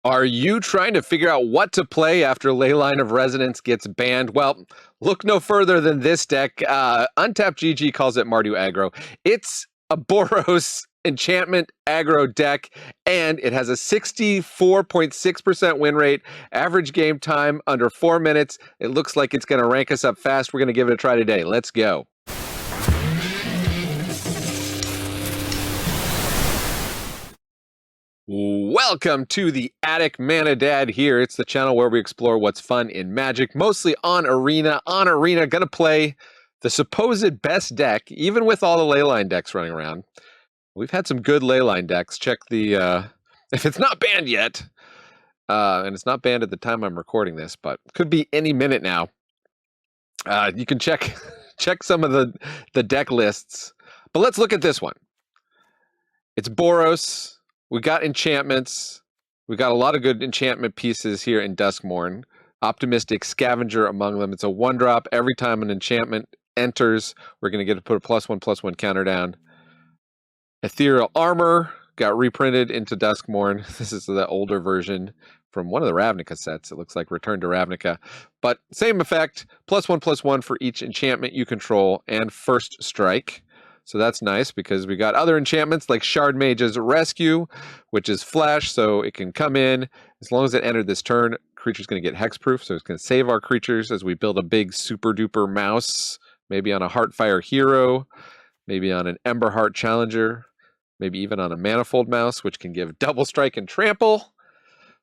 Are you trying to figure out what to play after Leyline of Resonance gets banned? Well, look no further than this deck. Untapped GG calls it Mardu Aggro. It's a Boros Enchantment aggro deck, and it has a 64.6% win rate, average game time under 4 minutes. It looks like it's going to rank us up fast. We're going to give it a try today. Let's go. Welcome to the Attic Mana Dad here. It's the channel where we explore what's fun in Magic, mostly on Arena. On Arena, gonna play the supposed best deck, even with all the Leyline decks running around. We've had some good Leyline decks. Check the, if it's not banned yet, and it's not banned at the time I'm recording this, but could be any minute now. You can check some of the deck lists. But let's look at this one. It's Boros. We got enchantments. We got a lot of good enchantment pieces here in Duskmourn. Optimistic Scavenger among them. It's a 1-drop. Every time an enchantment enters, we're going to get to put a +1/+1 counter down. Ethereal Armor got reprinted into Duskmourn. This is the older version from one of the Ravnica sets. It looks like Return to Ravnica. But same effect, +1/+1 for each enchantment you control, and First Strike. So that's nice because we got other enchantments like Shard Mage's Rescue, which is flash, so it can come in. As long as it entered this turn, creature's going to get hexproof, so it's going to save our creatures as we build a big super duper mouse, maybe on a Heartfire Hero, maybe on an Emberheart Challenger, maybe even on a Manifold Mouse, which can give double strike and trample.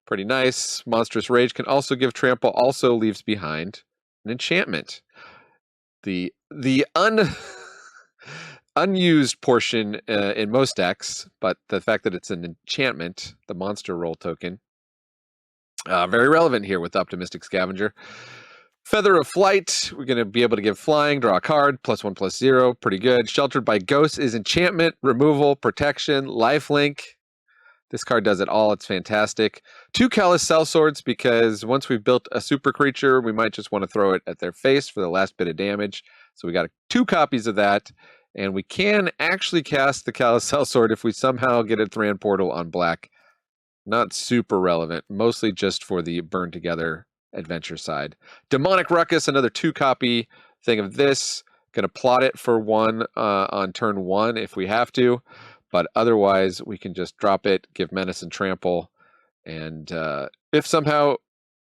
Pretty nice. Monstrous Rage can also give trample, also leaves behind an enchantment. The unused portion in most decks, but the fact that it's an enchantment, the monster roll token, very relevant here with Optimistic Scavenger. Feather of Flight, we're going to be able to give flying, draw a card, +1/+0, pretty good. Sheltered by Ghosts is enchantment, removal, protection, lifelink. This card does it all. It's fantastic. 2 Callous Sell-Swords, because once we've built a super creature, we might just want to throw it at their face for the last bit of damage. So we got 2 copies of that. And we can actually cast the Callous Sell-Sword if we somehow get a Thran Portal on black. Not super relevant, mostly just for the Burn Together adventure side. Demonic Ruckus, another 2-copy thing of this. Going to plot it for 1 on turn 1 if we have to. But otherwise, we can just drop it, give Menace and Trample. And if somehow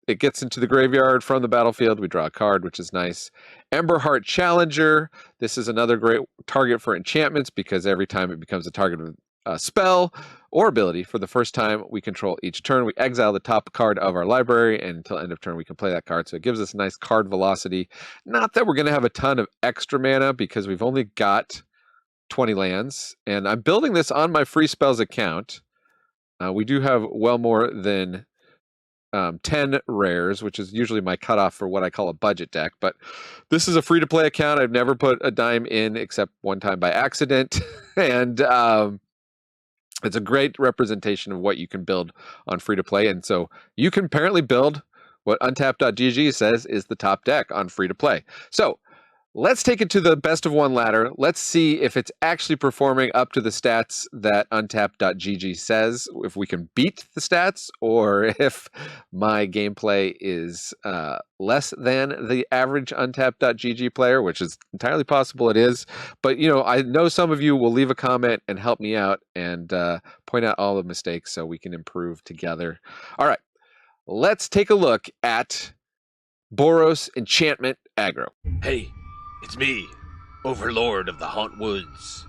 it gets into the graveyard from the battlefield, we draw a card, which is nice. Emberheart Challenger. This is another great target for enchantments because every time it becomes a target of a spell or ability for the first time we control each turn, we exile the top card of our library, and until end of turn we can play that card. So it gives us nice card velocity. Not that we're going to have a ton of extra mana because we've only got 20 lands, and I'm building this on my free spells account. We do have well more than 10 rares, which is usually my cutoff for what I call a budget deck. But this is a free-to-play account. I've never put a dime in except one time by accident. And it's a great representation of what you can build on free-to-play. And so you can apparently build what Untapped.gg says is the top deck on free-to-play. So let's take it to the best of 1 ladder. Let's see if it's actually performing up to the stats that Untapped.gg says, if we can beat the stats, or if my gameplay is less than the average Untapped.gg player, which is entirely possible it is. But, you know, I know some of you will leave a comment and help me out and point out all the mistakes so we can improve together. All right, let's take a look at Boros Enchantment Aggro. Hey, it's me, Overlord of the Hauntwoods.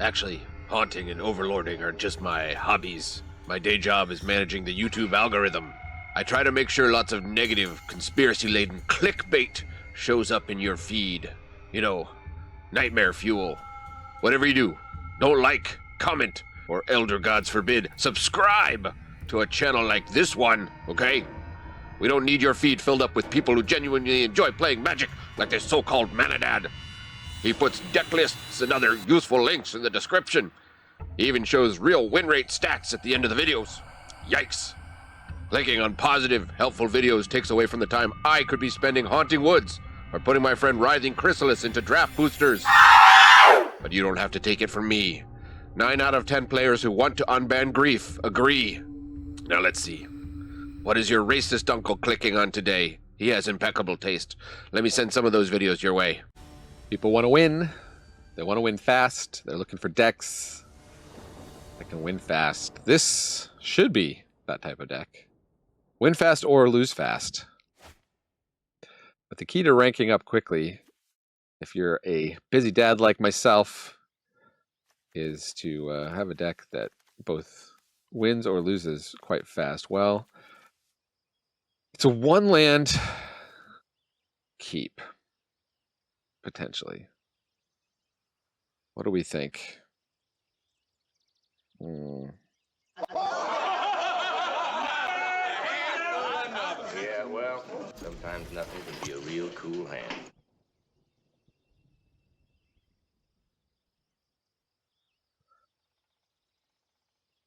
Actually, haunting and overlording are just my hobbies. My day job is managing the YouTube algorithm. I try to make sure lots of negative, conspiracy-laden clickbait shows up in your feed. You know, nightmare fuel. Whatever you do, don't like, comment, or elder gods forbid, subscribe to a channel like this one, okay? We don't need your feed filled up with people who genuinely enjoy playing Magic like this so-called Manadad. He puts deck lists and other useful links in the description. He even shows real win rate stats at the end of the videos. Yikes. Clicking on positive, helpful videos takes away from the time I could be spending haunting woods or putting my friend Writhing Chrysalis into draft boosters. But you don't have to take it from me. 9 out of 10 players who want to unban grief agree. Now let's see. What is your racist uncle clicking on today? He has impeccable taste. Let me send some of those videos your way. People want to win. They want to win fast. They're looking for decks that can win fast. This should be that type of deck. Win fast or lose fast. But the key to ranking up quickly, if you're a busy dad like myself, is to have a deck that both wins or loses quite fast. Well, it's a one land keep, potentially. What do we think? Yeah, well, sometimes nothing can be a real cool hand.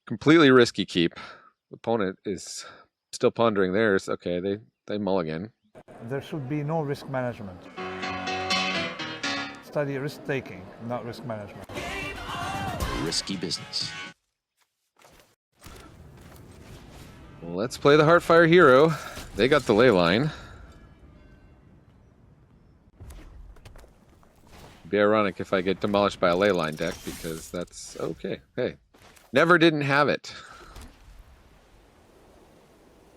Completely risky keep. The opponent is still pondering theirs. Okay, they mulligan. There should be no risk management. Study risk-taking, not risk management. Risky business. Well, let's play the Heartfire Hero. They got the Leyline. It'd be ironic if I get demolished by a Leyline deck, because that's okay. Hey, never didn't have it.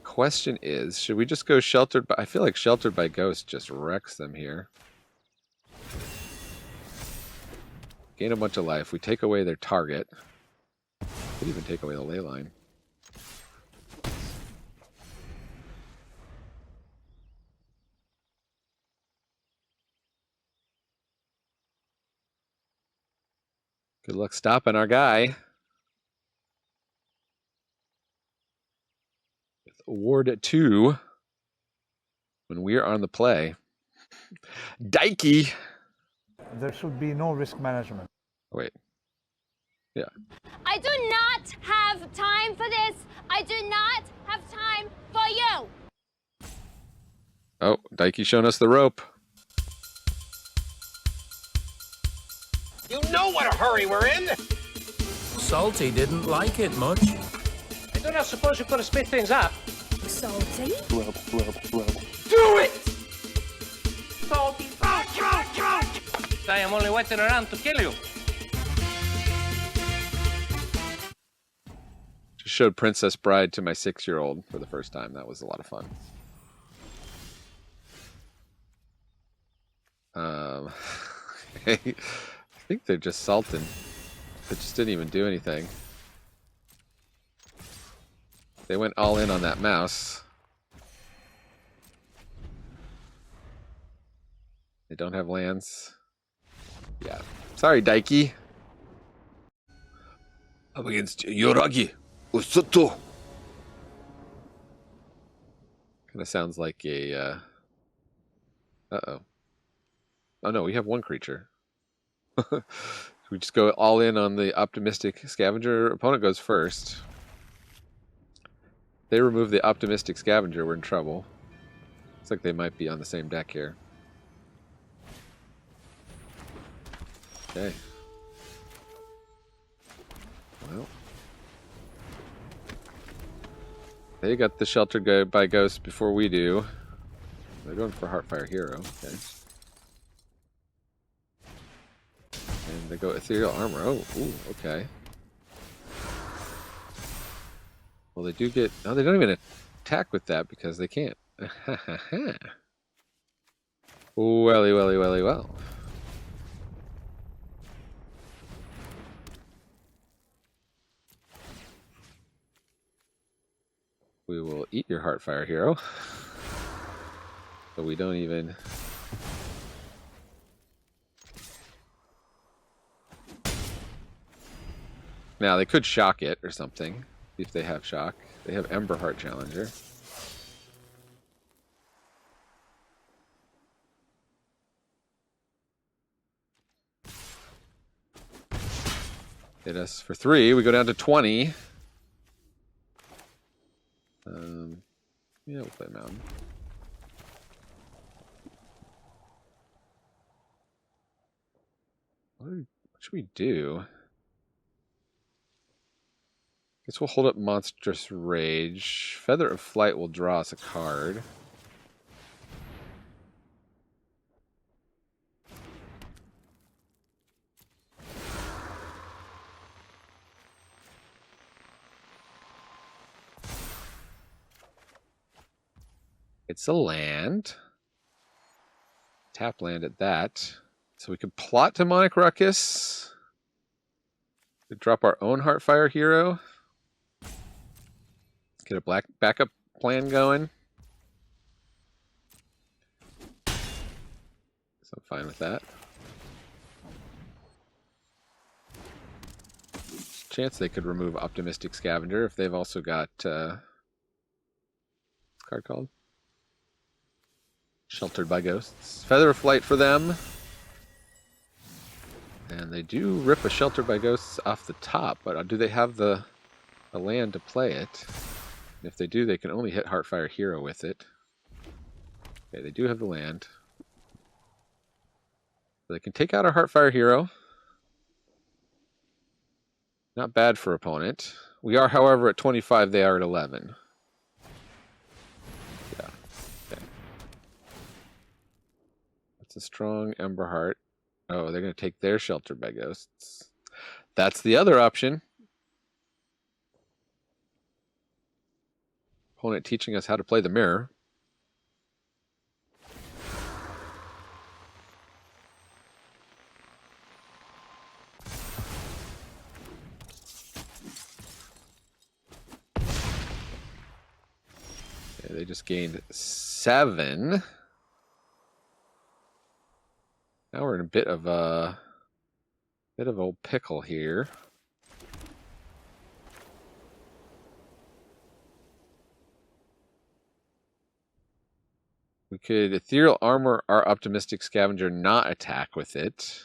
Question is, should we just go Sheltered by... I feel like Sheltered by Ghost just wrecks them here. Gain a bunch of life. We take away their target. Could even take away the Leyline. Good luck stopping our guy. With Ward 2. When we are on the play. Dikey! There should be no risk management. Wait. Yeah. I do not have time for this. I do not have time for you. Oh, Dikey showing us the rope. You know what a hurry we're in! Salty didn't like it much. I don't know, suppose you could have split things up. Salty? Do it! Salty, I am only waiting around to kill you. Just showed Princess Bride to my 6-year-old for the first time. That was a lot of fun. I think they're just salting. They just didn't even do anything. They went all in on that mouse. They don't have lands. Yeah. Sorry, Dikey. Up against Yoragi. Usoto. Kind of sounds like a... Uh-oh. Oh no, we have one creature. We just go all in on the optimistic scavenger. Opponent goes first. They remove the optimistic scavenger, we're in trouble. Looks like they might be on the same deck here. Okay. Well. They got the Sheltered by Ghost before we do. They're going for Heartfire Hero. Okay. And they go Ethereal Armor. Oh, ooh, okay. Well, they do get... Oh, they don't even attack with that because they can't. Welly, welly, welly, well. We will eat your Heartfire Hero. But we don't even... Now, they could shock it or something, if they have shock. They have Emberheart Challenger. Hit us for 3. We go down to 20. Yeah, we'll play Mountain. What should we do? Guess we'll hold up Monstrous Rage. Feather of Flight will draw us a card. It's a land. Tap land at that. So we could plot Demonic Ruckus. We could drop our own Heartfire hero. Get a black backup plan going. So I'm fine with that. Chance they could remove Optimistic Scavenger if they've also got what's the card called? Sheltered by Ghosts. Feather of Flight for them. And they do rip a Sheltered by Ghosts off the top, but do they have the land to play it? If they do, they can only hit Heartfire Hero with it. Okay, they do have the land. So they can take out our Heartfire Hero. Not bad for opponent. We are, however, at 25. They are at 11. Yeah. Okay. That's a strong Emberheart. Oh, they're going to take their Sheltered by Ghosts. That's the other option. Opponent teaching us how to play the mirror. Okay, they just gained 7. Now we're in a bit of a old pickle here. We could Ethereal Armor our Optimistic Scavenger, not attack with it.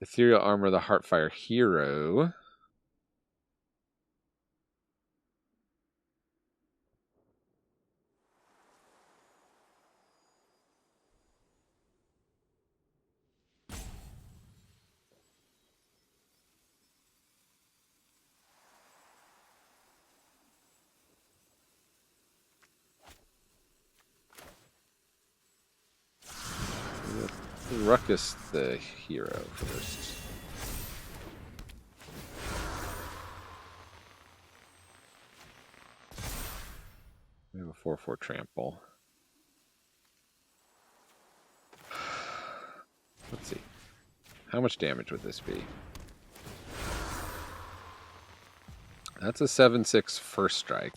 Ethereal Armor the Heartfire hero. Ruckus the hero first. We have a 4/4 trample. Let's see. How much damage would this be? That's a 7/6 first strike.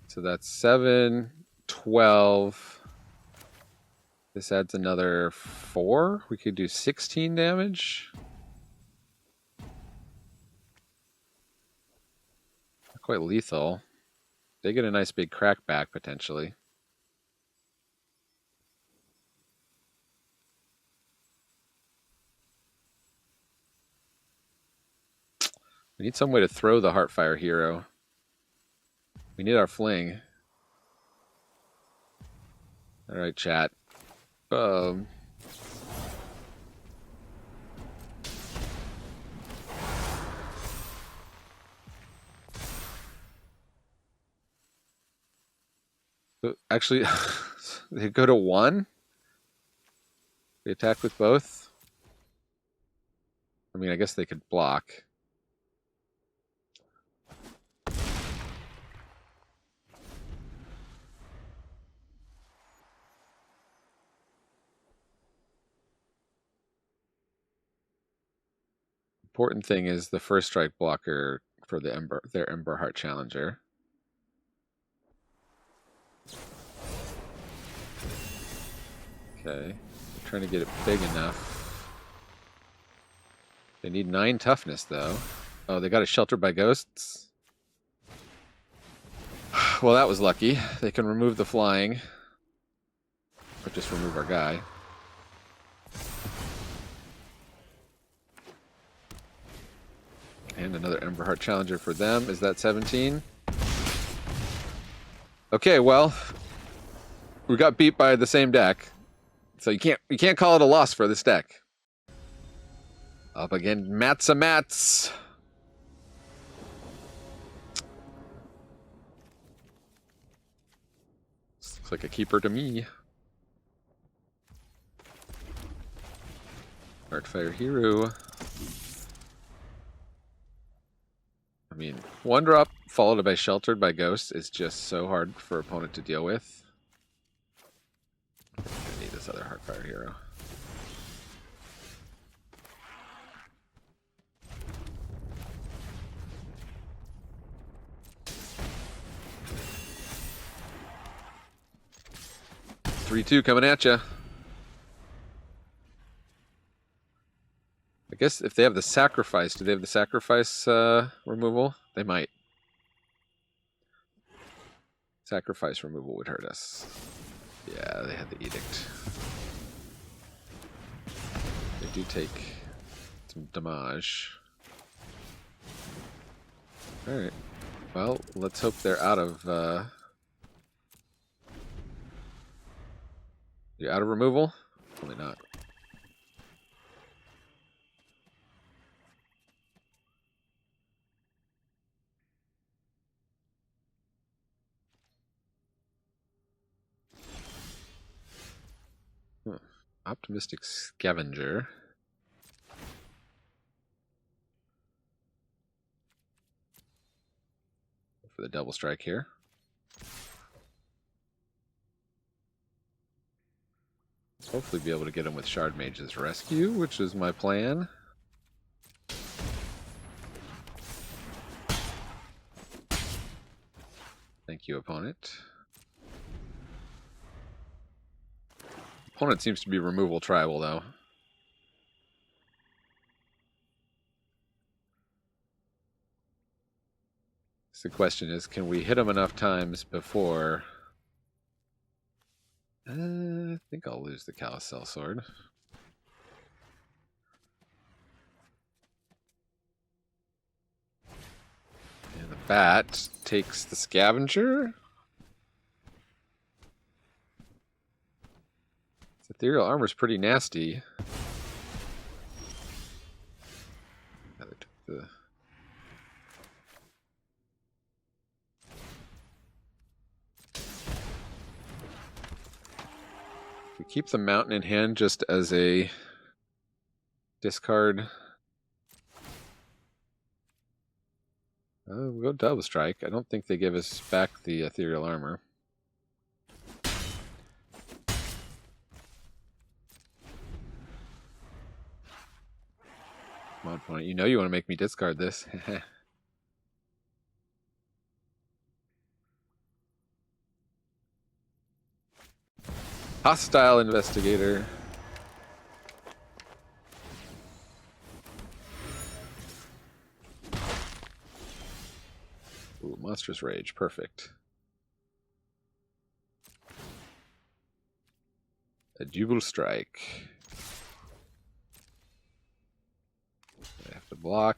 So that's 7, 12. This adds another 4. We could do 16 damage. Not quite lethal. They get a nice big crack back potentially. We need some way to throw the Heartfire hero. We need our fling. All right, chat. Actually, they go to 1. We attack with both. I mean, I guess they could block. Important thing is the first strike blocker for their Emberheart Challenger. Okay, they're trying to get it big enough. They need 9 toughness though. Oh, they got a Shelter by Ghosts. Well, that was lucky. They can remove the flying, or just remove our guy. And another Emberheart Challenger for them. Is that 17? Okay, well, we got beat by the same deck, so you can't call it a loss for this deck. Up again, Matza Mats. Looks like a keeper to me. Heartfire Hero. I mean, 1-drop followed by Sheltered by Ghosts is just so hard for opponent to deal with. I need this other Heartfire Hero. Three-two coming at you. I guess if they have the sacrifice, do they have the sacrifice removal? They might. Sacrifice removal would hurt us. Yeah, they had the edict. They do take some damage. Alright. Well, let's hope they're out of... You out of removal? Probably not. Optimistic Scavenger. For the double strike here. Hopefully be able to get him with Shard Mage's Rescue, which is my plan. Thank you, opponent. Opponent seems to be removal tribal, though. So the question is, can we hit him enough times before... I think I'll lose the Callous Sell-Sword. And the bat takes the Scavenger. Ethereal Armor is pretty nasty. Yeah, they took the... We keep the Mountain in hand just as a discard. We'll go double strike. I don't think they give us back the Ethereal Armor. Come on, opponent. You know you want to make me discard this. Hostile Investigator. Ooh, Monstrous Rage. Perfect. A Jubal Strike. I have to block.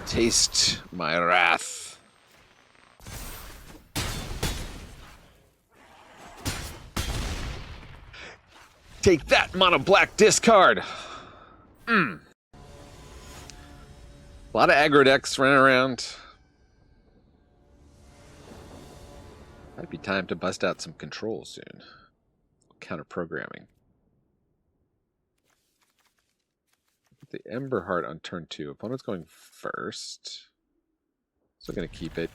Taste my wrath. Take that, mono black discard. A lot of aggro decks running around. Might be time to bust out some control soon. Counter programming. The Emberheart on turn 2. Opponent's going first. Still gonna keep it.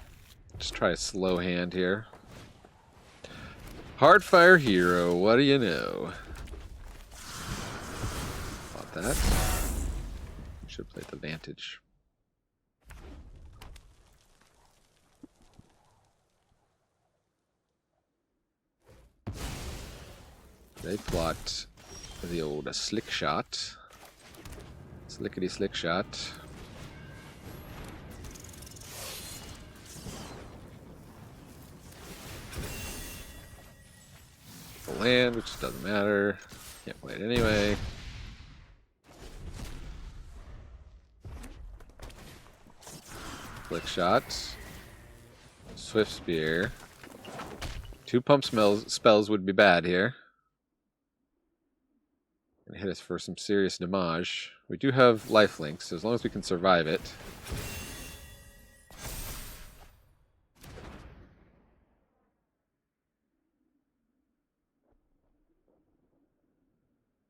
Just try a slow hand here. Heartfire Hero, what do you know? That. Should play the Vantage. They plot the old slick shot. Slickety slick shot. The land, which doesn't matter. Can't play it anyway. Flick shot. Swift Spear. 2 pump spells would be bad here. hit us for some serious damage. We do have lifelink, so as long as we can survive it.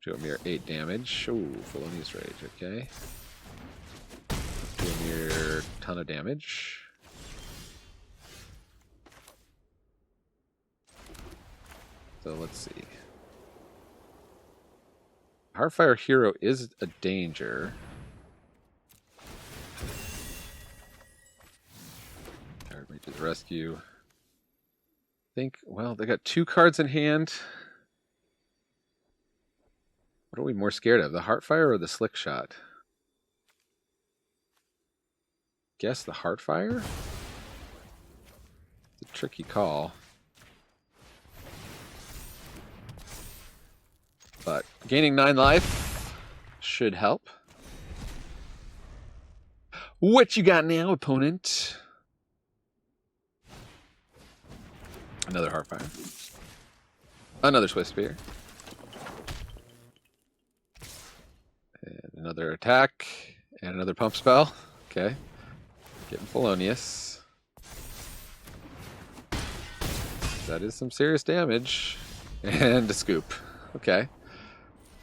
Do a mere 8 damage. Oh, Felonious Rage, okay. Do a mere ton of damage. So let's see. Heartfire Hero is a danger. Everybody to the rescue. I think, well, they got 2 cards in hand. What are we more scared of, the Heartfire or the Slick Shot? Guess the Heartfire? It's a tricky call. But gaining 9 life should help. What you got now, opponent? Another Heartfire. Another Swift Spear. And another attack. And another Pump Spell. Okay. Getting Felonious. That is some serious damage. And a Scoop. Okay.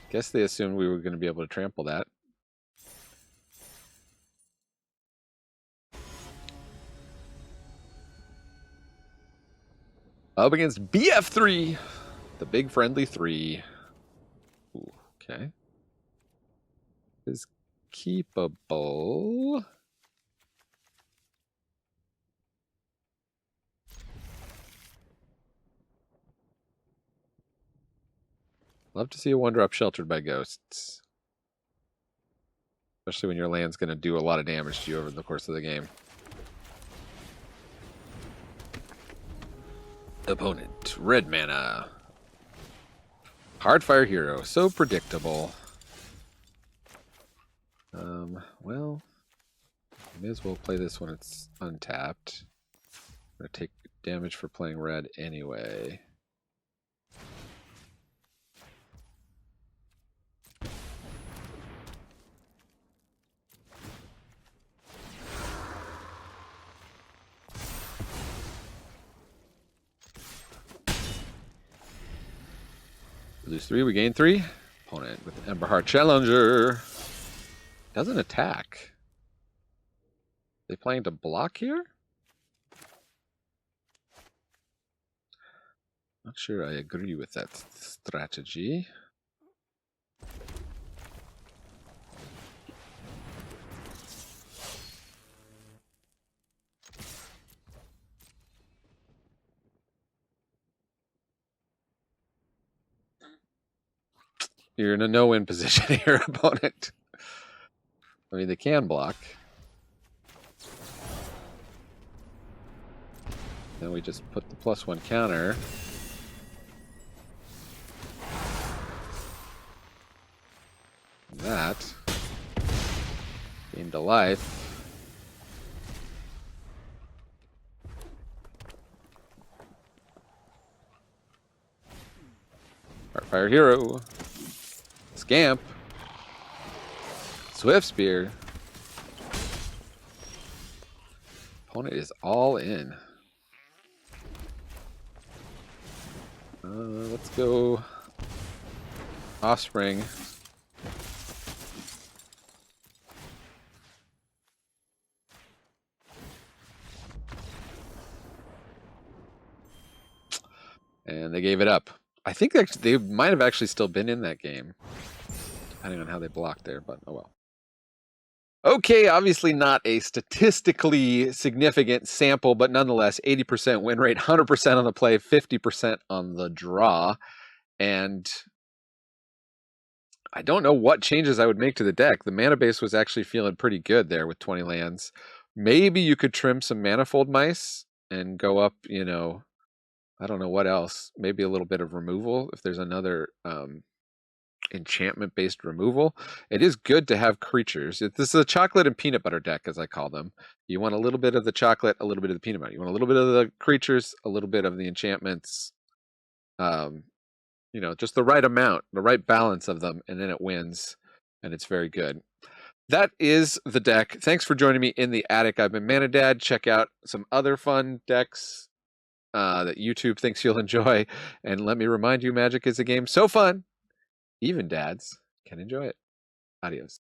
Guess they assumed we were going to be able to trample that. Up against BF3, the big friendly 3. Ooh, okay. Is keepable. Love to see a 1-drop sheltered by ghosts. Especially when your land's going to do a lot of damage to you over the course of the game. Opponent, red mana. Heartfire Hero, so predictable. Well, may as well play this when it's untapped. I'm going to take damage for playing red anyway. We lose 3, we gain 3. Opponent with Emberheart Challenger doesn't attack. They planning to block here? Not sure I agree with that strategy. You're in a no-win position here, opponent. I mean, they can block. Then we just put the +1 counter. That. Gained a life. Heartfire Hero. Scamp. Swift Spear. Opponent is all in. Let's go Offspring. And they gave it up. I think they might have actually still been in that game, depending on how they blocked there, but oh well. Okay, obviously not a statistically significant sample, but nonetheless, 80% win rate, 100% on the play, 50% on the draw. And I don't know what changes I would make to the deck. The mana base was actually feeling pretty good there with 20 lands. Maybe you could trim some Manifold Mice and go up, you know, I don't know what else. Maybe a little bit of removal if there's another enchantment-based removal. It is good to have creatures. This is a chocolate and peanut butter deck, as I call them. You want a little bit of the chocolate, a little bit of the peanut butter. You want a little bit of the creatures, a little bit of the enchantments. you know, just the right amount, the right balance of them, and then it wins, and it's very good. That is the deck. Thanks for joining me in the attic. I've been Manadad. Check out some other fun decks that YouTube thinks you'll enjoy. And let me remind you, Magic is a game so fun, even dads can enjoy it. Adios.